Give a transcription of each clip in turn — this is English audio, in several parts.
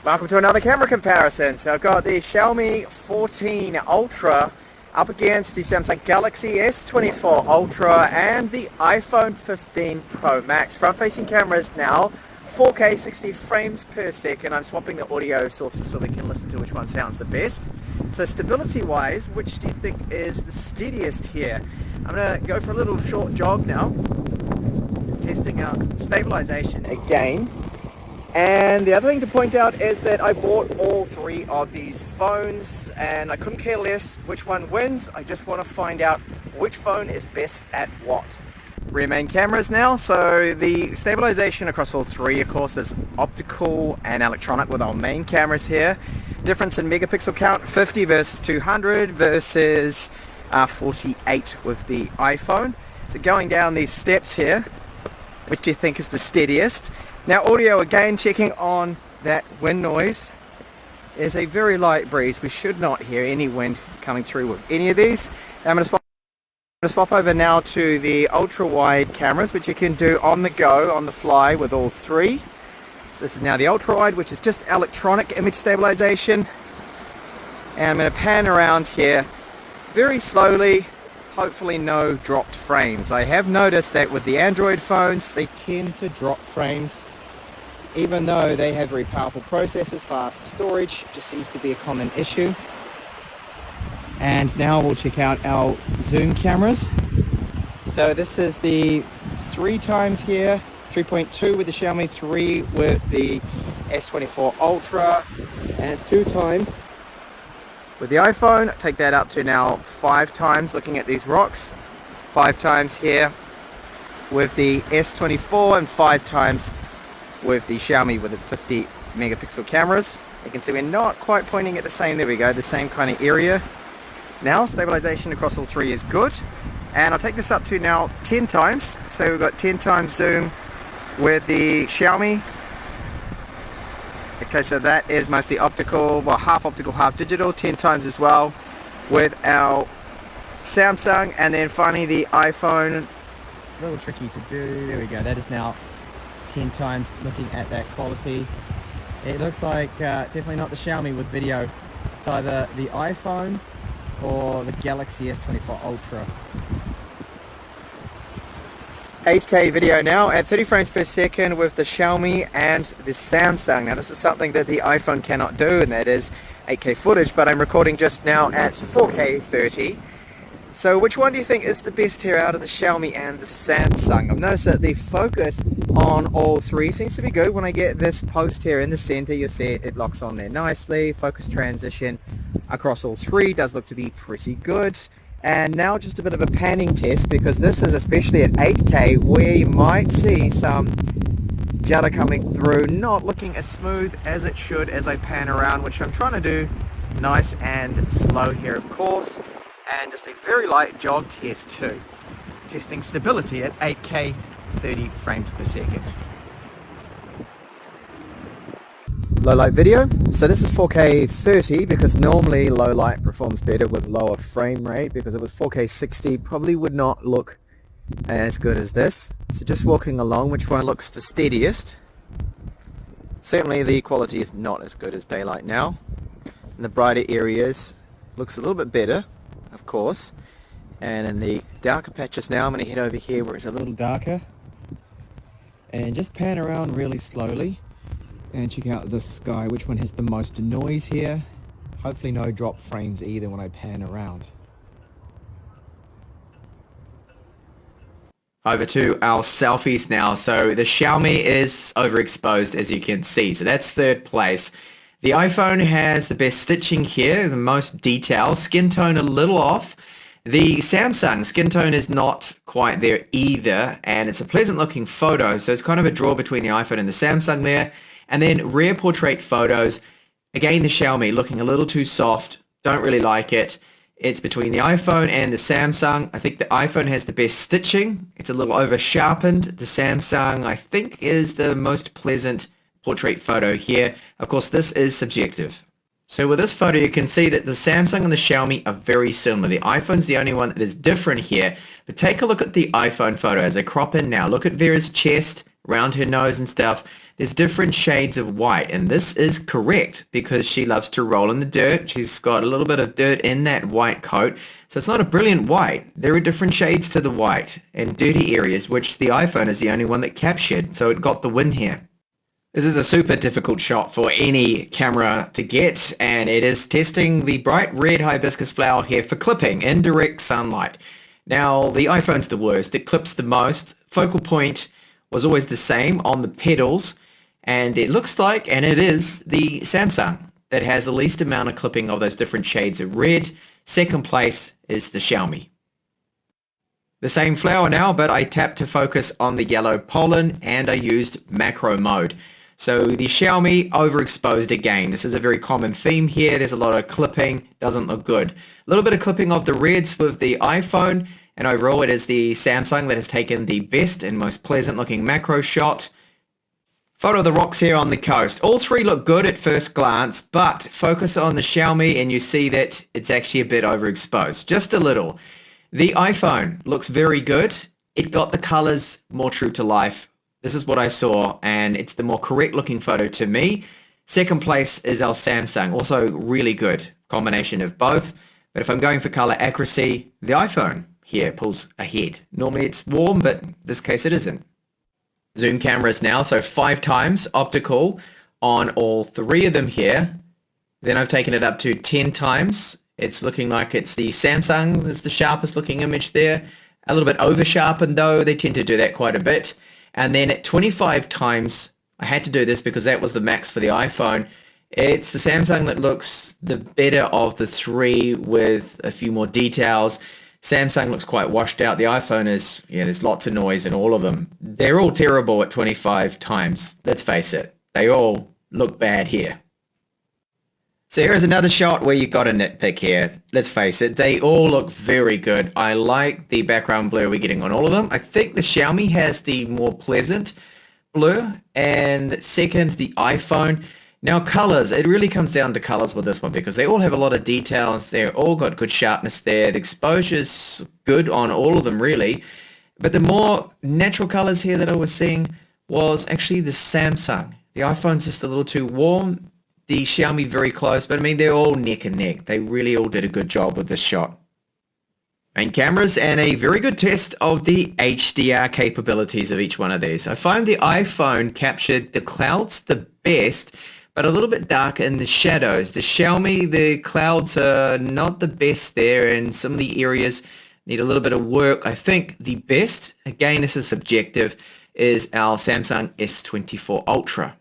Welcome to another camera comparison. So I've got the Xiaomi 14 Ultra up against the Samsung Galaxy S24 Ultra and the iPhone 15 Pro Max. Front-facing cameras now, 4K 60 frames per second. I'm swapping the audio sources so we can listen to which one sounds the best. So stability-wise, which do you think is the steadiest here? I'm going to go for a little short jog now, testing out stabilization again. And the other thing to point out is that I bought all three of these phones and I couldn't care less which one wins. I just want to find out which phone is best at what. Rear main cameras now. So the stabilization across all three, of course, is optical and electronic with our main cameras here. Difference in megapixel count, 50 versus 200 versus 48 with the iPhone. So going down these steps here, which do you think is the steadiest? Now audio again, checking on that wind noise, is a very light breeze. We should not hear any wind coming through with any of these. I'm going to swap over now to the ultra wide cameras, which you can do on the go, on the fly with all three. So this is now the ultra wide, which is just electronic image stabilization. And I'm going to pan around here very slowly. Hopefully no dropped frames. I have noticed that with the Android phones they tend to drop frames even though they have very powerful processors. Fast storage just seems to be a common issue. And now we'll check out our zoom cameras. So this is the 3 times here, 3.2 with the Xiaomi, 3 with the S24 Ultra, and it's 2 times with the iPhone. Take that up to now 5 times looking at these rocks. 5 times here with the S24 and 5 times with the Xiaomi with its 50 megapixel cameras. You can see we're not quite pointing at the same, there we go, the same kind of area. Now stabilization across all three is good. And I'll take this up to now 10 times. So we've got 10 times zoom with the Xiaomi. Okay, so that is mostly optical, well, half optical, half digital. 10 times as well with our Samsung. And then finally the iPhone. A little tricky to do. There we go. That is now 10 times looking at that quality. It looks like definitely not the Xiaomi with video. It's either the iPhone or the Galaxy S24 Ultra. 8K video now at 30 frames per second with the Xiaomi and the Samsung. Now this is something that the iPhone cannot do, and that is 8K footage, but I'm recording just now at 4K 30. So which one do you think is the best here out of the Xiaomi and the Samsung? I've noticed that the focus on all three seems to be good. When I get this post here in the center, you'll see it locks on there nicely. Focus transition across all three does look to be pretty good. And now just a bit of a panning test, because this is especially at 8K where you might see some judder coming through, not looking as smooth as it should as I pan around, which I'm trying to do nice and slow here, of course. And just a very light jog test too, testing stability at 8K 30 frames per second. Low light video, so this is 4K 30 because normally low light performs better with lower frame rate, because it was 4K 60 probably would not look as good as this. So just walking along, which one looks the steadiest? Certainly the quality is not as good as daylight now. In the brighter areas looks a little bit better, of course, and in the darker patches now I'm going to head over here where it's a little darker and just pan around really slowly and check out this sky, which one has the most noise here. Hopefully no drop frames either when I pan around. Over to our selfies now. So the Xiaomi is overexposed, as you can see, so that's 3rd place. The iPhone has the best stitching here, the most detail. Skin tone a little off. The Samsung skin tone is not quite there either, and it's a pleasant looking photo, so it's kind of a draw between the iPhone and the Samsung there. And then rear portrait photos, again the Xiaomi looking a little too soft, don't really like it. It's between the iPhone and the Samsung. I think the iPhone has the best stitching. It's a little over sharpened. The Samsung, I think, is the most pleasant portrait photo here. Of course, this is subjective. So with this photo, you can see that the Samsung and the Xiaomi are very similar. The iPhone's the only one that is different here. But take a look at the iPhone photo as I crop in now. Look at Vera's chest, around her nose and stuff. there's different shades of white, and this is correct because she loves to roll in the dirt. She's got a little bit of dirt in that white coat, so it's not a brilliant white. There are different shades to the white and dirty areas, which the iPhone is the only one that captured, so it got the win here. This is a super difficult shot for any camera to get, and it is testing the bright red hibiscus flower here for clipping in direct sunlight. Now, the iPhone's the worst. It clips the most. Focal point was always the same on the pedals, and it looks like, and it is, the Samsung that has the least amount of clipping of those different shades of red. Second place is the Xiaomi. The same flower now, but I tapped to focus on the yellow pollen, and I used macro mode. So the Xiaomi overexposed again. This is a very common theme here. There's a lot of clipping, doesn't look good. A little bit of clipping of the reds with the iPhone, and overall it is the Samsung that has taken the best and most pleasant looking macro shot. Photo of the rocks here on the coast. All three look good at first glance, but focus on the Xiaomi and you see that it's actually a bit overexposed, just a little. The iPhone looks very good. It got the colors more true to life. This is what I saw, and it's the more correct looking photo to me. Second place is our Samsung, also really good combination of both. But if I'm going for color accuracy, the iPhone here pulls ahead. Normally it's warm, but in this case it isn't. Zoom cameras now, so 5 times optical on all 3 of them here. Then I've taken it up to 10 times. It's looking like it's the Samsung is the sharpest looking image there. A little bit over sharpened though, they tend to do that quite a bit. And then at 25 times, I had to do this because that was the max for the iPhone. It's the Samsung that looks the better of the 3 with a few more details. Samsung looks quite washed out. The iPhone is, there's lots of noise in all of them. They're all terrible at 25 times. Let's face it. They all look bad here. So here's another shot where you got a nitpick here. Let's face it, they all look very good. I like the background blur we're getting on all of them. I think the Xiaomi has the more pleasant blur, and second, the iPhone. Now colors, it really comes down to colors with this one because they all have a lot of details. They're all got good sharpness there. The exposure's good on all of them really. But the more natural colors here that I was seeing was actually the Samsung. The iPhone's just a little too warm. The Xiaomi very close, but I mean they're all neck and neck. They really all did a good job with this shot. Main cameras and a very good test of the HDR capabilities of each one of these. I find the iPhone captured the clouds the best, but a little bit darker in the shadows. The Xiaomi, the clouds are not the best there, and some of the areas need a little bit of work. I think the best, again this is subjective, is our Samsung S24 Ultra.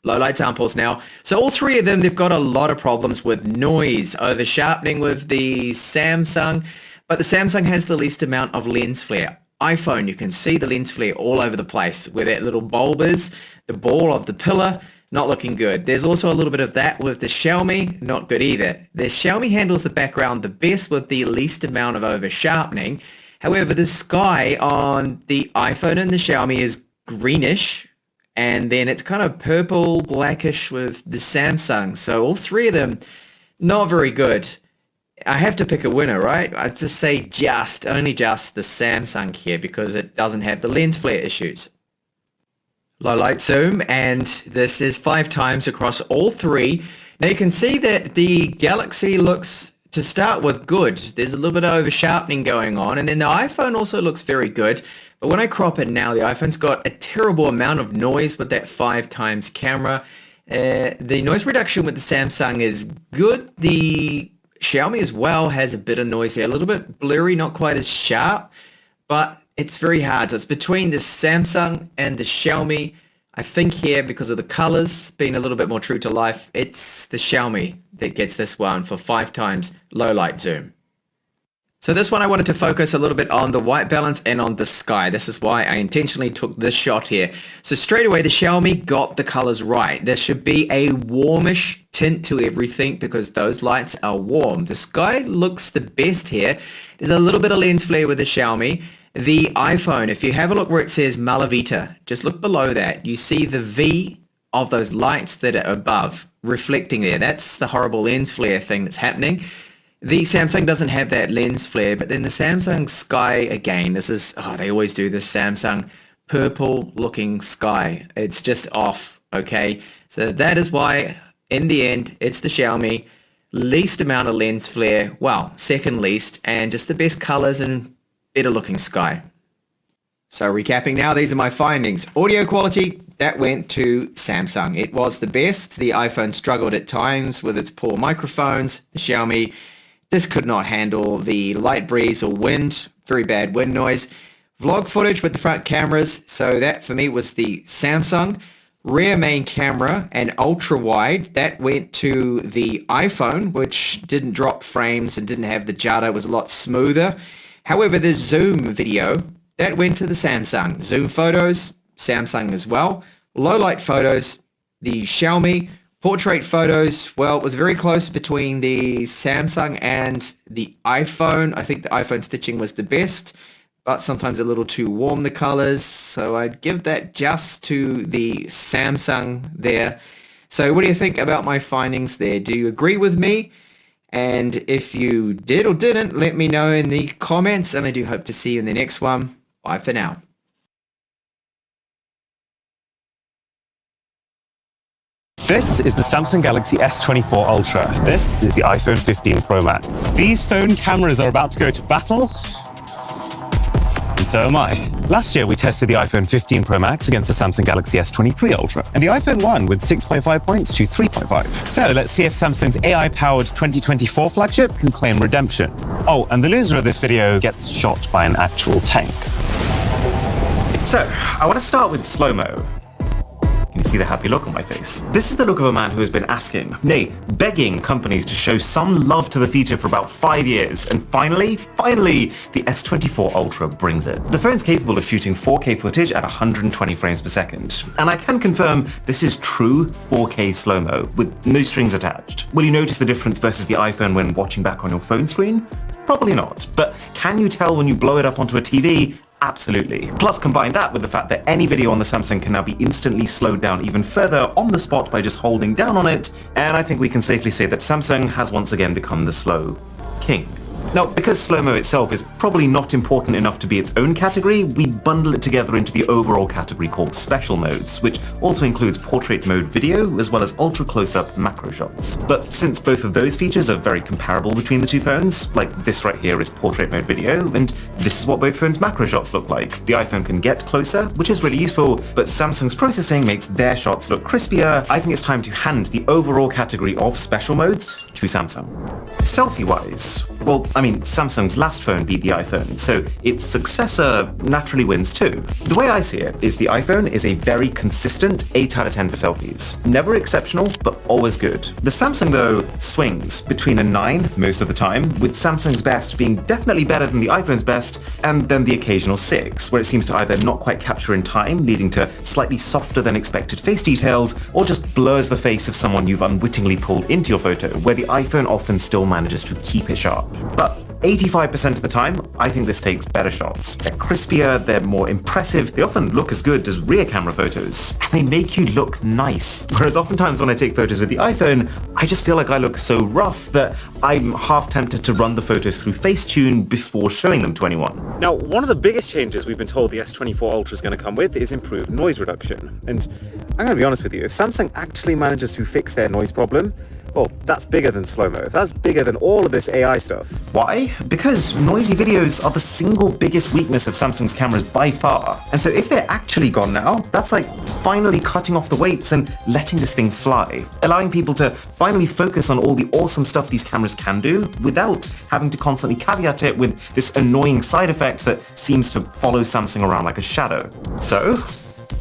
Low light samples now. So all 3 of them, they've got a lot of problems with noise, over sharpening with the Samsung, but the Samsung has the least amount of lens flare. iPhone, you can see the lens flare all over the place, where that little bulb is, the ball of the pillar, not looking good. There's also a little bit of that with the Xiaomi, not good either. The Xiaomi handles the background the best with the least amount of over sharpening. However, the sky on the iPhone and the Xiaomi is greenish, and then it's kind of purple blackish with the Samsung. So all 3 of them not very good. I have to pick a winner, right? I'd just say only just the Samsung here because it doesn't have the lens flare issues. Low light zoom, and this is 5 times across all 3. Now you can see that the Galaxy looks, to start with, good. There's a little bit of over sharpening going on, and then the iPhone also looks very good. But when I crop it now, the iPhone's got a terrible amount of noise with that 5 times camera. The noise reduction with the Samsung is good. The Xiaomi as well has a bit of noise there, a little bit blurry, not quite as sharp, but it's very hard. So it's between the Samsung and the Xiaomi. I think here, because of the colors being a little bit more true to life, it's the Xiaomi that gets this one for 5 times low light zoom. So this one I wanted to focus a little bit on the white balance and on the sky. This is why I intentionally took this shot here. So straight away the Xiaomi got the colors right. There should be a warmish tint to everything because those lights are warm. The sky looks the best here. There's a little bit of lens flare with the Xiaomi. The iPhone, if you have a look where it says Malavita, just look below that. You see the V of those lights that are above reflecting there. That's the horrible lens flare thing that's happening. The Samsung doesn't have that lens flare, but then the Samsung Sky, again, this is, they always do this, Samsung purple looking sky. It's just off, okay? So that is why, in the end, it's the Xiaomi. Least amount of lens flare, well, second least, and just the best colors and better looking sky. So recapping now, these are my findings. Audio quality, that went to Samsung. It was the best. The iPhone struggled at times with its poor microphones. The Xiaomi, this could not handle the light breeze or wind, very bad wind noise. Vlog footage with the front cameras, so that for me was the Samsung. Rear main camera and ultra wide, that went to the iPhone, which didn't drop frames and didn't have the judder, it was a lot smoother. However, the zoom video, that went to the Samsung. Zoom photos, Samsung as well. Low light photos, the Xiaomi. Portrait photos, well, it was very close between the Samsung and the iPhone. I think the iPhone stitching was the best, but sometimes a little too warm, the colors. So I'd give that just to the Samsung there. So what do you think about my findings there? Do you agree with me? And if you did or didn't, let me know in the comments. And I do hope to see you in the next one. Bye for now. This is the Samsung Galaxy S24 Ultra. This is the iPhone 15 Pro Max. These phone cameras are about to go to battle, and so am I. Last year we tested the iPhone 15 Pro Max against the Samsung Galaxy S23 Ultra, and the iPhone won with 6.5 points to 3.5. So let's see if Samsung's AI-powered 2024 flagship can claim redemption. Oh, and the loser of this video gets shot by an actual tank. So, I want to start with slow-mo. Can you see the happy look on my face? This is the look of a man who has been asking, nay, begging companies to show some love to the feature for about 5 years, and finally, the S24 Ultra brings it. The phone's capable of shooting 4K footage at 120 frames per second, and I can confirm this is true 4K slow-mo, with no strings attached. Will you notice the difference versus the iPhone when watching back on your phone screen? Probably not, but can you tell when you blow it up onto a TV? Absolutely. Plus combine that with the fact that any video on the Samsung can now be instantly slowed down even further on the spot by just holding down on it, and I think we can safely say that Samsung has once again become the slow king. Now, because slow-mo itself is probably not important enough to be its own category, we bundle it together into the overall category called special modes, which also includes portrait mode video as well as ultra close-up macro shots. But since both of those features are very comparable between the two phones, like this right here is portrait mode video, and this is what both phones' macro shots look like. The iPhone can get closer, which is really useful, but Samsung's processing makes their shots look crispier. I think it's time to hand the overall category of special modes to Samsung. Selfie-wise, well, I mean, Samsung's last phone beat the iPhone, so its successor naturally wins too. The way I see it is the iPhone is a very consistent 8 out of 10 for selfies. Never exceptional, but always good. The Samsung, though, swings between a 9 most of the time, with Samsung's best being definitely better than the iPhone's best, and then the occasional 6, where it seems to either not quite capture in time, leading to slightly softer than expected face details, or just blurs the face of someone you've unwittingly pulled into your photo, where the iPhone often still manages to keep it sharp. But 85% of the time, I think this takes better shots. They're crispier, they're more impressive, they often look as good as rear camera photos, and they make you look nice. Whereas oftentimes when I take photos with the iPhone, I just feel like I look so rough that I'm half tempted to run the photos through Facetune before showing them to anyone. Now, one of the biggest changes we've been told the S24 Ultra is going to come with is improved noise reduction. And I'm going to be honest with you, if Samsung actually manages to fix their noise problem, well, that's bigger than slow-mo. That's bigger than all of this AI stuff. Why? Because noisy videos are the single biggest weakness of Samsung's cameras by far. And so if they're actually gone now, that's like finally cutting off the weights and letting this thing fly, allowing people to finally focus on all the awesome stuff these cameras can do without having to constantly caveat it with this annoying side effect that seems to follow Samsung around like a shadow. So,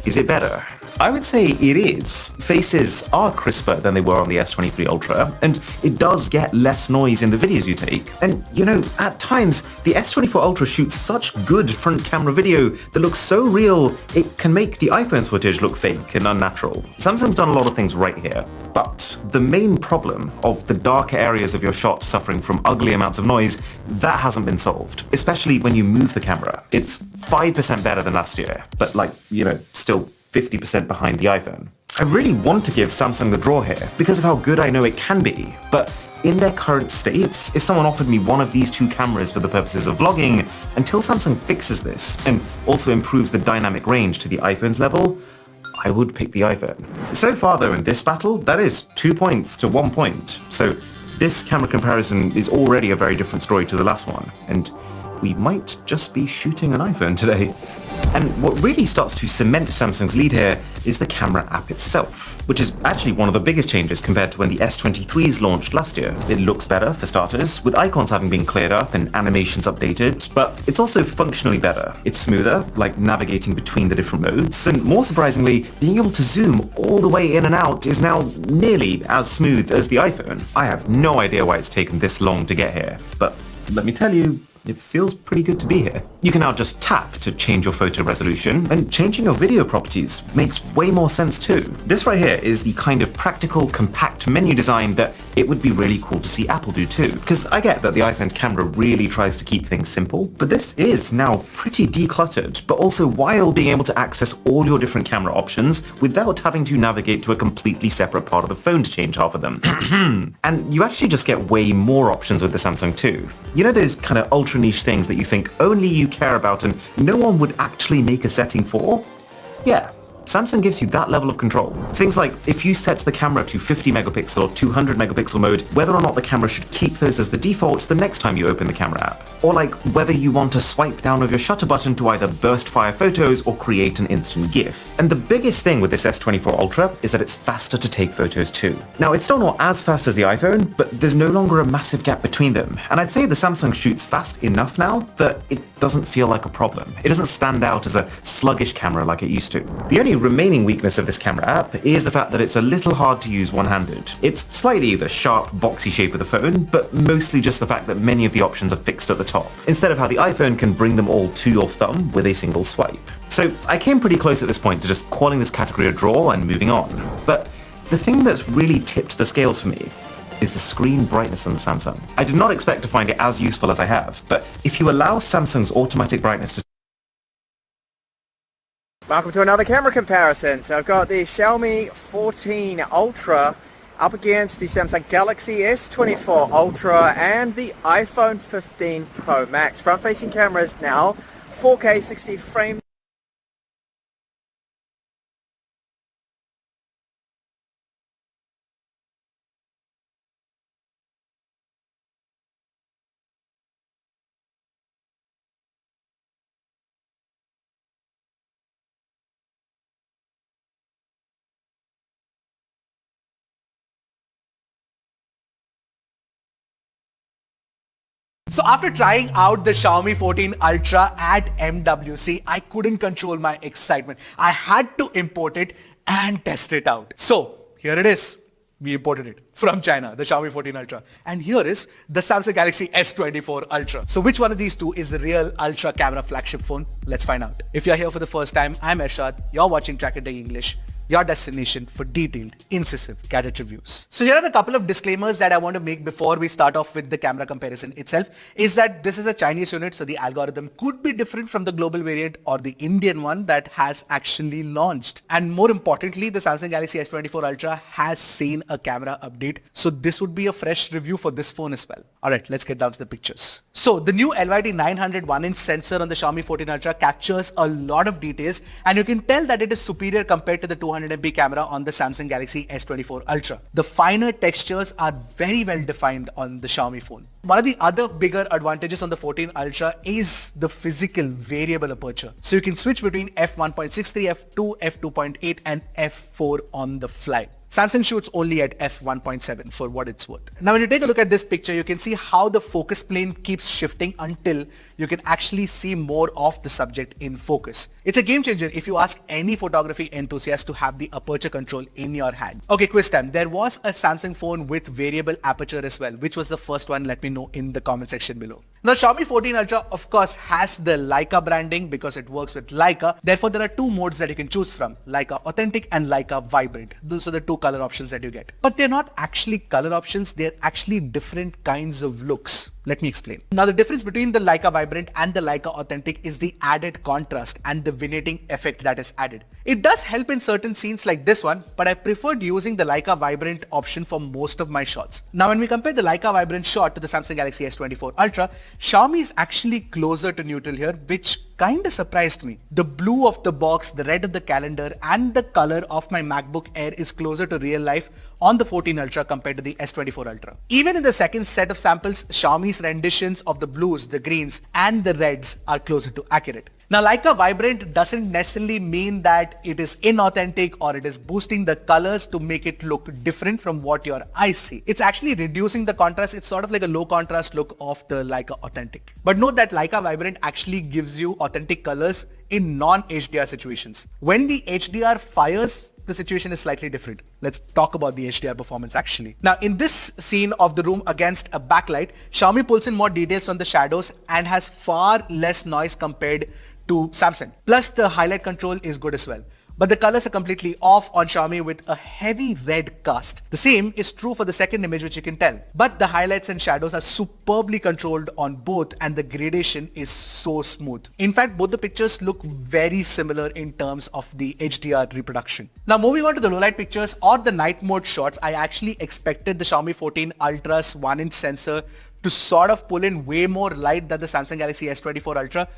is it better? I would say it is. Faces are crisper than they were on the S23 Ultra, and it does get less noise in the videos you take. And, you know, at times, the S24 Ultra shoots such good front camera video that looks so real, it can make the iPhone's footage look fake and unnatural. Samsung's done a lot of things right here. But the main problem of the darker areas of your shot suffering from ugly amounts of noise, that hasn't been solved, especially when you move the camera. It's 5% better than last year, but like, you know, still 50% behind the iPhone. I really want to give Samsung the draw here because of how good I know it can be, but in their current states, if someone offered me one of these two cameras for the purposes of vlogging, until Samsung fixes this and also improves the dynamic range to the iPhone's level, I would pick the iPhone. So far though in this battle, that is 2 points to 1 point. So this camera comparison is already a very different story to the last one, and we might just be shooting an iPhone today. And what really starts to cement Samsung's lead here is the camera app itself, which is actually one of the biggest changes compared to when the S23s launched last year. It looks better for starters, with icons having been cleared up and animations updated, but it's also functionally better. It's smoother, like navigating between the different modes, and more surprisingly, being able to zoom all the way in and out is now nearly as smooth as the iPhone. I have no idea why it's taken this long to get here, but let me tell you, it feels pretty good to be here. You can now just tap to change your photo resolution, and changing your video properties makes way more sense too. This right here is the kind of practical, compact menu design that it would be really cool to see Apple do too. Because I get that the iPhone's camera really tries to keep things simple, but this is now pretty decluttered, but also while being able to access all your different camera options without having to navigate to a completely separate part of the phone to change half of them. And you actually just get way more options with the Samsung too. You know those kind of ultra niche things that you think only you care about and no one would actually make a setting for? Yeah, Samsung gives you that level of control. Things like if you set the camera to 50 megapixel or 200 megapixel mode, whether or not the camera should keep those as the default the next time you open the camera app. Or like whether you want to swipe down of your shutter button to either burst fire photos or create an instant GIF. And the biggest thing with this S24 Ultra is that it's faster to take photos too. Now it's still not as fast as the iPhone, but there's no longer a massive gap between them. And I'd say the Samsung shoots fast enough now that it doesn't feel like a problem. It doesn't stand out as a sluggish camera like it used to. The only remaining weakness of this camera app is the fact that it's a little hard to use one-handed. It's slightly the sharp, boxy shape of the phone, but mostly just the fact that many of the options are fixed at the top, instead of how the iPhone can bring them all to your thumb with a single swipe. So I came pretty close at this point to just calling this category a draw and moving on. But the thing that's really tipped the scales for me is the screen brightness on the Samsung. I did not expect to find it as useful as I have, but if you allow Samsung's automatic brightness to... Welcome to another camera comparison. So I've got the Xiaomi 14 Ultra up against the Samsung Galaxy S24 Ultra and the iPhone 15 Pro Max. Front-facing cameras now 4K 60 frames. So after trying out the Xiaomi 14 Ultra at MWC, I couldn't control my excitement. I had to import it and test it out. So here it is. We imported it from China, the Xiaomi 14 Ultra. And here is the Samsung Galaxy S24 Ultra. So which one of these two is the real Ultra camera flagship phone? Let's find out. If you're here for the first time, I'm Ershad. You're watching Track a Day English, your destination for detailed, incisive gadget reviews. So here are a couple of disclaimers that I want to make before we start off with the camera comparison itself, is that this is a Chinese unit, so the algorithm could be different from the global variant or the Indian one that has actually launched. And more importantly, the Samsung Galaxy S24 Ultra has seen a camera update, so this would be a fresh review for this phone as well. Alright, let's get down to the pictures. So the new LYT 900 1-inch sensor on the Xiaomi 14 Ultra captures a lot of details, and you can tell that it is superior compared to the 200MP camera on the Samsung Galaxy S24 Ultra. The finer textures are very well defined on the Xiaomi phone. One of the other bigger advantages on the 14 Ultra is the physical variable aperture. So you can switch between f1.63, f2, f2.8 and f4 on the fly. Samsung shoots only at f1.7 for what it's worth. Now when you take a look at this picture, you can see how the focus plane keeps shifting until you can actually see more of the subject in focus. It's a game changer if you ask any photography enthusiast to have the aperture control in your hand. Okay, quiz time. There was a Samsung phone with variable aperture as well. Which was the first one? Let me know in the comment section below. Now Xiaomi 14 Ultra of course has the Leica branding because it works with Leica. Therefore there are two modes that you can choose from, Leica Authentic and Leica Vibrant. Those are the two color options that you get. But they're not actually color options, they're actually different kinds of looks. Let me explain. Now the difference between the Leica Vibrant and the Leica Authentic is the added contrast and the vignetting effect that is added. It does help in certain scenes like this one, but I preferred using the Leica Vibrant option for most of my shots. Now when we compare the Leica Vibrant shot to the Samsung Galaxy S24 Ultra, Xiaomi is actually closer to neutral here, which kinda surprised me. The blue of the box, the red of the calendar, and the color of my MacBook Air is closer to real life on the 14 Ultra compared to the S24 Ultra. Even in the second set of samples, Xiaomi's renditions of the blues, the greens, and the reds are closer to accurate. Now, Leica Vibrant doesn't necessarily mean that it is inauthentic or it is boosting the colors to make it look different from what your eyes see. It's actually reducing the contrast. It's sort of like a low contrast look of the Leica Authentic. But note that Leica Vibrant actually gives you authentic colors in non-HDR situations. When the HDR fires, the situation is slightly different. Let's talk about the HDR performance actually. Now in this scene of the room against a backlight, Xiaomi pulls in more details on the shadows and has far less noise compared to Samsung. Plus the highlight control is good as well. But the colors are completely off on Xiaomi with a heavy red cast. The same is true for the second image, which you can tell. But the highlights and shadows are superbly controlled on both and the gradation is so smooth. In fact, both the pictures look very similar in terms of the HDR reproduction. Now moving on to the low light pictures or the night mode shots, I actually expected the Xiaomi 14 Ultra's 1-inch sensor to sort of pull in way more light than the Samsung Galaxy S24 Ultra.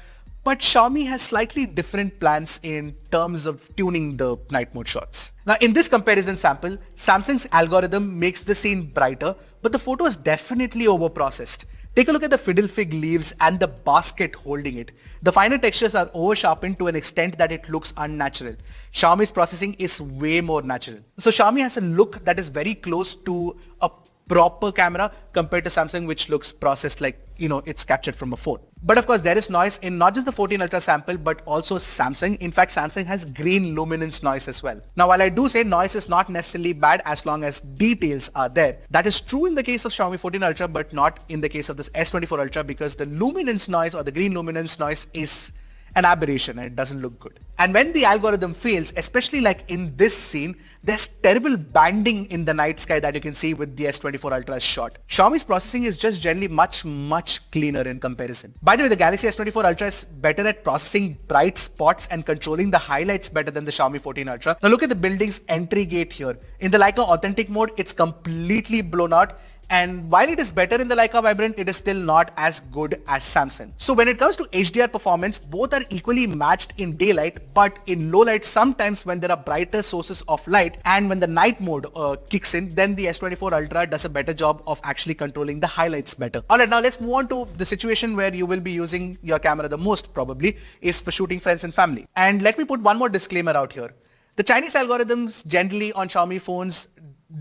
But Xiaomi has slightly different plans in terms of tuning the night mode shots. Now in this comparison sample, Samsung's algorithm makes the scene brighter, but the photo is definitely overprocessed. Take a look at the fiddle fig leaves and the basket holding it. The finer textures are over sharpened to an extent that it looks unnatural. Xiaomi's processing is way more natural. So Xiaomi has a look that is very close to a proper camera compared to Samsung, which looks processed like, it's captured from a phone. But of course there is noise in not just the 14 Ultra sample but also Samsung. In fact, Samsung has green luminance noise as well. Now while I do say noise is not necessarily bad as long as details are there, that is true in the case of Xiaomi 14 Ultra but not in the case of this S24 Ultra because the luminance noise or the green luminance noise is an aberration and it doesn't look good. And when the algorithm fails, especially like in this scene, there's terrible banding in the night sky that you can see with the S24 Ultra's shot. Xiaomi's processing is just generally much cleaner in comparison. By the way, the Galaxy S24 Ultra is better at processing bright spots and controlling the highlights better than the Xiaomi 14 Ultra. Now look at the building's entry gate here. In the Leica Authentic mode, it's completely blown out. And while it is better in the Leica Vibrant, it is still not as good as Samsung. So when it comes to HDR performance, both are equally matched in daylight, but in low light, sometimes when there are brighter sources of light and when the night mode kicks in, then the S24 Ultra does a better job of actually controlling the highlights better. Alright, now let's move on to the situation where you will be using your camera the most probably is for shooting friends and family. And let me put one more disclaimer out here. The Chinese algorithms generally on Xiaomi phones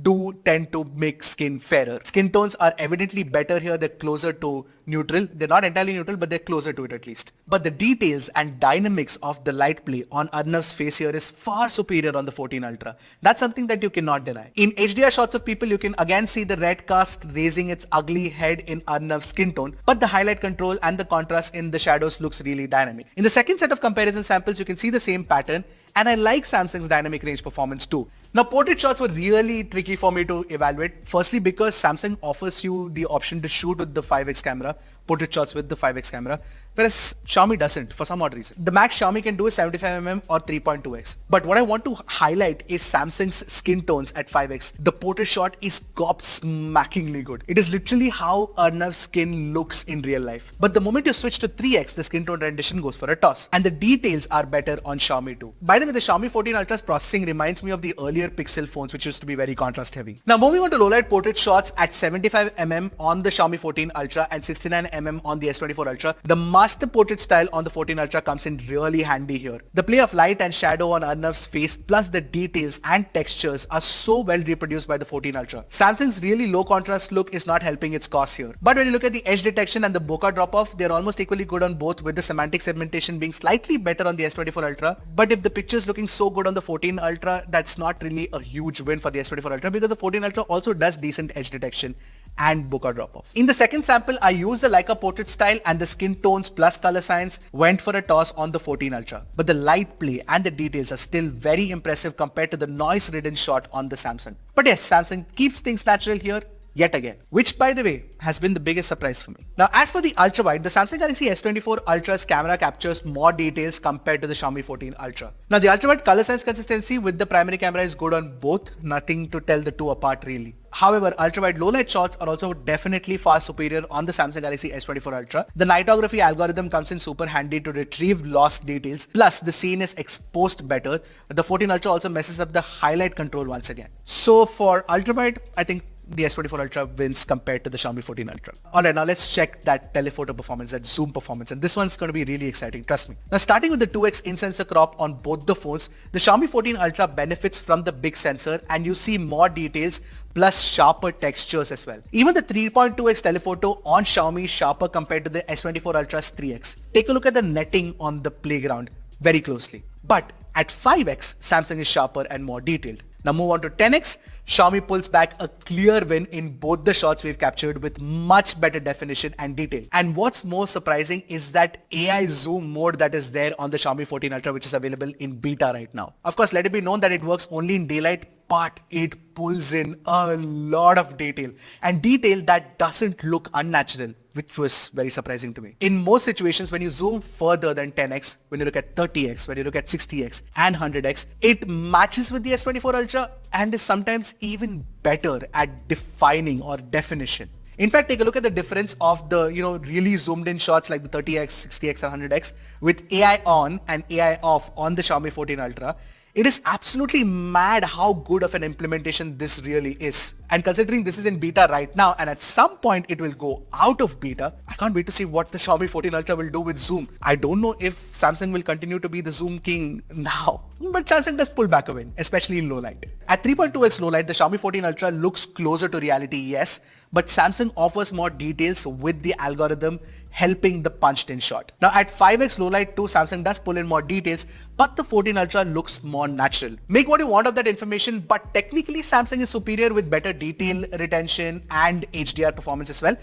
do tend to make skin fairer. Skin tones are evidently better here. They're closer to neutral. They're not entirely neutral, but they're closer to it at least. But the details and dynamics of the light play on Arnav's face here is far superior on the 14 Ultra. That's something that you cannot deny. In HDR shots of people, you can again see the red cast raising its ugly head in Arnav's skin tone, but the highlight control and the contrast in the shadows looks really dynamic. In the second set of comparison samples, you can see the same pattern, and I like Samsung's dynamic range performance too. Now portrait shots were really tricky for me to evaluate. Firstly because Samsung offers you the option to shoot with the 5x camera, portrait shots with the 5x camera, whereas Xiaomi doesn't for some odd reason. The max Xiaomi can do is 75mm or 3.2x. But what I want to highlight is Samsung's skin tones at 5x. The portrait shot is gobsmackingly good. It is literally how Arnav's skin looks in real life. But the moment you switch to 3x, the skin tone rendition goes for a toss. And the details are better on Xiaomi too. By the way, the Xiaomi 14 Ultra's processing reminds me of the earlier Pixel phones, which used to be very contrast heavy. Now moving on to low light portrait shots at 75mm on the Xiaomi 14 Ultra and 69mm on the S24 Ultra, the master portrait style on the 14 Ultra comes in really handy here. The play of light and shadow on Arnav's face plus the details and textures are so well reproduced by the 14 Ultra. Samsung's really low contrast look is not helping its cause here. But when you look at the edge detection and the bokeh drop off, they're almost equally good on both, with the semantic segmentation being slightly better on the S24 Ultra. But if the picture is looking so good on the 14 Ultra, that's not really a huge win for the S24 Ultra because the 14 Ultra also does decent edge detection and bokeh drop-off. In the second sample, I used the Leica portrait style and the skin tones plus color science went for a toss on the 14 Ultra. But the light play and the details are still very impressive compared to the noise-ridden shot on the Samsung. But yes, Samsung keeps things natural here yet again, which by the way has been the biggest surprise for me. Now as for the ultra wide, the Samsung Galaxy S24 Ultra's camera captures more details compared to the Xiaomi 14 Ultra. Now the ultra wide color science consistency with the primary camera is good on both, nothing to tell the two apart really. However, ultra wide low light shots are also definitely far superior on the Samsung Galaxy S24 Ultra. The nightography algorithm comes in super handy to retrieve lost details, plus the scene is exposed better. The 14 Ultra also messes up the highlight control once again. So for ultra wide, I think the S24 Ultra wins compared to the Xiaomi 14 Ultra. Alright, now let's check that telephoto performance, that zoom performance, and this one's going to be really exciting, trust me. Now starting with the 2x in-sensor crop on both the phones, the Xiaomi 14 Ultra benefits from the big sensor and you see more details plus sharper textures as well. Even the 3.2x telephoto on Xiaomi is sharper compared to the S24 Ultra's 3x. Take a look at the netting on the playground very closely. But at 5x, Samsung is sharper and more detailed. Now move on to 10x, Xiaomi pulls back a clear win in both the shots we've captured with much better definition and detail. And what's more surprising is that AI zoom mode that is there on the Xiaomi 14 Ultra, which is available in beta right now. Of course, let it be known that it works only in daylight, but it pulls in a lot of detail and detail that doesn't look unnatural, which was very surprising to me. In most situations, when you zoom further than 10x, when you look at 30x, when you look at 60x and 100x, it matches with the S24 Ultra and is sometimes even better at defining or definition. In fact, take a look at the difference of the, really zoomed in shots like the 30x, 60x and 100x with AI on and AI off on the Xiaomi 14 Ultra. It is absolutely mad how good of an implementation this really is. And considering this is in beta right now and at some point it will go out of beta, I can't wait to see what the Xiaomi 14 Ultra will do with zoom. I don't know if Samsung will continue to be the zoom king now, but Samsung does pull back a win, especially in low light. At 3.2x low light, the Xiaomi 14 Ultra looks closer to reality, yes, but Samsung offers more details with the algorithm helping the punched in shot. Now at 5x low light too, Samsung does pull in more details, but the 14 Ultra looks more natural. Make what you want of that information, but technically Samsung is superior with better detail retention and HDR performance as well.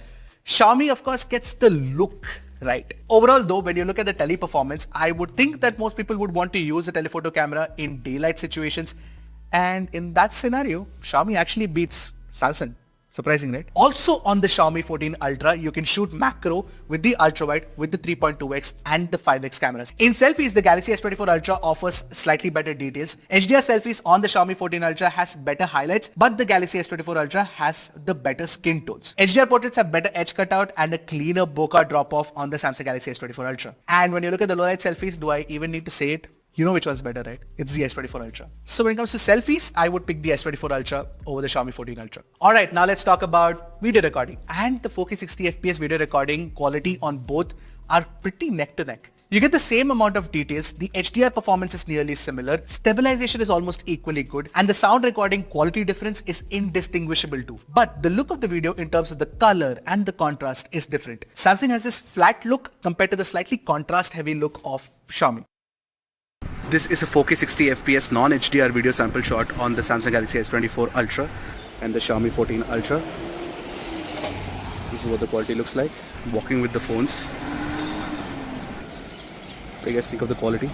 Xiaomi of course gets the look right. Overall though, when you look at the tele performance, I would think that most people would want to use a telephoto camera in daylight situations, and in that scenario, Xiaomi actually beats Samsung. Surprising, right? Also on the Xiaomi 14 Ultra, you can shoot macro with the ultra wide, with the 3.2x and the 5x cameras. In selfies, the Galaxy S24 Ultra offers slightly better details. HDR selfies on the Xiaomi 14 Ultra has better highlights, but the Galaxy S24 Ultra has the better skin tones. HDR portraits have better edge cutout and a cleaner bokeh drop-off on the Samsung Galaxy S24 Ultra. And when you look at the low light selfies, do I even need to say it? You know which one's better, right? It's the S24 Ultra. So when it comes to selfies, I would pick the S24 Ultra over the Xiaomi 14 Ultra. Alright, now let's talk about video recording. And the 4K 60fps video recording quality on both are pretty neck to neck. You get the same amount of details, the HDR performance is nearly similar, stabilization is almost equally good, and the sound recording quality difference is indistinguishable too. But the look of the video in terms of the color and the contrast is different. Samsung has this flat look compared to the slightly contrast heavy look of Xiaomi. This is a 4K 60fps non-HDR video sample shot on the Samsung Galaxy S24 Ultra and the Xiaomi 14 Ultra. This is what the quality looks like. I'm walking with the phones. What do you guys think of the quality?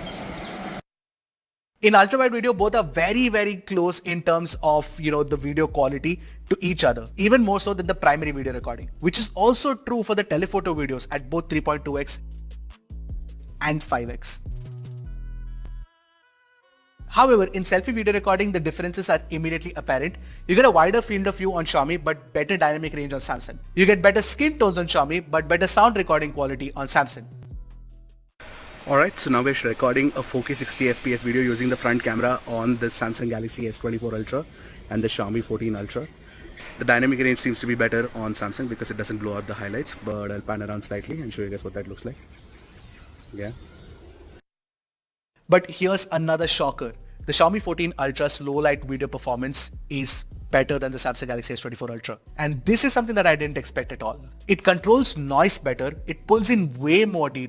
In ultra-wide video, both are very, very close in terms of, the video quality to each other. Even more so than the primary video recording, which is also true for the telephoto videos at both 3.2x and 5x. However, in selfie video recording, the differences are immediately apparent. You get a wider field of view on Xiaomi, but better dynamic range on Samsung. You get better skin tones on Xiaomi, but better sound recording quality on Samsung. Alright, so now we're recording a 4K 60fps video using the front camera on the Samsung Galaxy S24 Ultra and the Xiaomi 14 Ultra. The dynamic range seems to be better on Samsung because it doesn't blow out the highlights, but I'll pan around slightly and show you guys what that looks like. Yeah. But here's another shocker. The Xiaomi 14 Ultra's low light video performance is better than the Samsung Galaxy S24 Ultra. And this is something that I didn't expect at all. It controls noise better, it pulls in way more detail.